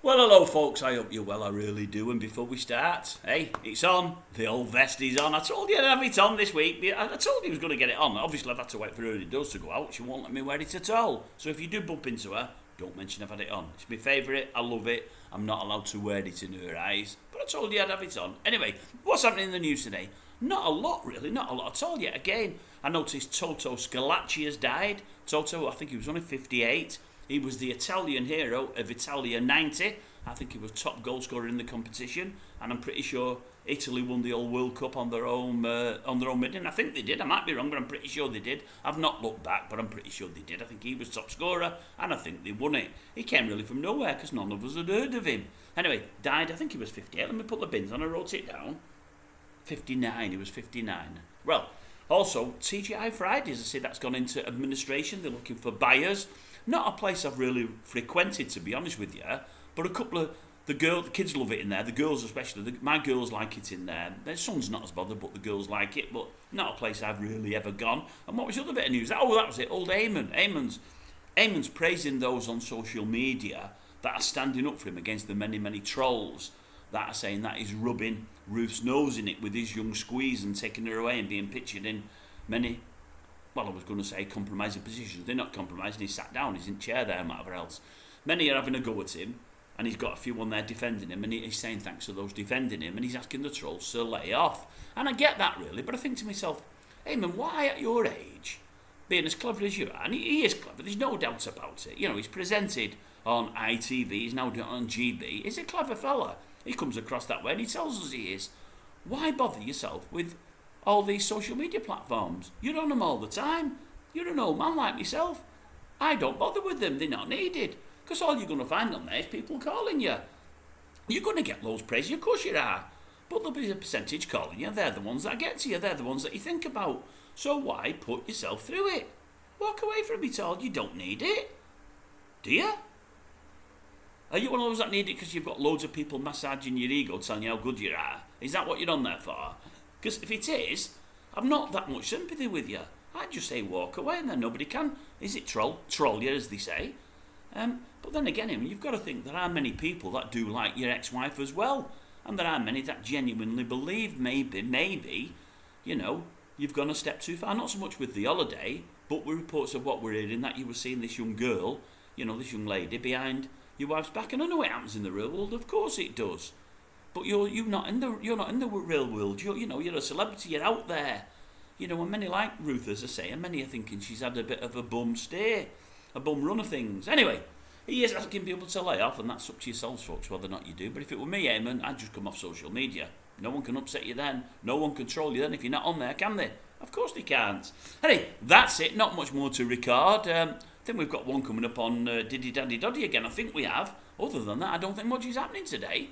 Well, hello, folks. I hope you're well. I really do. And before we start, hey, it's on. The old vest is on. I told you I'd have it on this week. I told you I was going to get it on. Obviously, I've had to wait for her does to go out. She won't let me wear it at all. So if you do bump into her, don't mention I've had it on. It's my favourite. I love it. I'm not allowed to wear it in her eyes. But I told you I'd have it on. Anyway, what's happening in the news today? Not a lot, really. Not a lot at all yet. Again, I noticed TOTO SCHILLACI has died. TOTO, I think he was only 58. He was the Italian hero of Italia 90. I think he was top goal scorer in the competition, and I'm pretty sure Italy won the whole World Cup on their own bidding. I think they did. I might be wrong, but I'm pretty sure they did. I've not looked back, but I'm pretty sure they did. I think he was top scorer, and I think they won it. He came really from nowhere because none of us had heard of him. Anyway, died. I think he was 58. Let me put the bins on. I wrote it down. 59. He was 59. Well, also TGI Fridays. I see that's gone into administration. They're looking for buyers. Not a place I've really frequented, to be honest with you. But a couple of the kids love it in there. The girls especially. My girls like it in there. Their son's not as bothered, but the girls like it. But not a place I've really ever gone. And what was the other bit of news? Oh, that was it. Old EAMONN. EAMONN's praising those on social media that are standing up for him against the many, many trolls that are saying that he's rubbing Ruth's nose in it with his young squeeze and taking her away and being pictured in many, well, I was going to say compromising positions. They're not compromising. He's sat down. He's in chair there and whatever else. Many are having a go at him. And he's got a few on there defending him, and he's saying thanks to those defending him, and he's asking the trolls to lay off. And I get that, really, but I think to myself, hey, man, why at your age, being as clever as you are, and he is clever, there's no doubt about it. You know, he's presented on ITV, he's now doing it on GB. He's a clever fella. He comes across that way, and he tells us he is. Why bother yourself with all these social media platforms? You're on them all the time. You're an old man like myself. I don't bother with them. They're not needed. Because all you're going to find on there is people calling you. You're going to get loads of praise, of course you are. But there'll be a percentage calling you. They're the ones that get to you. They're the ones that you think about. So why put yourself through it? Walk away from it all. You don't need it. Do you? Are you one of those that need it because you've got loads of people massaging your ego, telling you how good you are? Is that what you're on there for? Because if it is, I've not that much sympathy with you. I'd just say walk away and then nobody can. Is it troll you, as they say? But then again, you've got to think there are many people that do like your ex-wife as well. And there are many that genuinely believe maybe, you know, you've gone a step too far. Not so much with the holiday, but with reports of what we're hearing, that you were seeing this young girl, you know, this young lady behind your wife's back. And I know it happens in the real world, of course it does. But you're not in the real world. You're a celebrity, you're out there. You know, and many like Ruth, as I say, and many are thinking she's had a bit of a bum stay. A bum run of things. Anyway, he is asking people to lay off, and that's up to yourselves, folks, whether or not you do. But if it were me, EAMONN, I'd just come off social media. No one can upset you then. No one can control you then if you're not on there, can they? Of course they can't. Anyway, that's it. Not much more to record. I think we've got one coming up on Diddy Daddy Doddy again. I think we have. Other than that, I don't think much is happening today.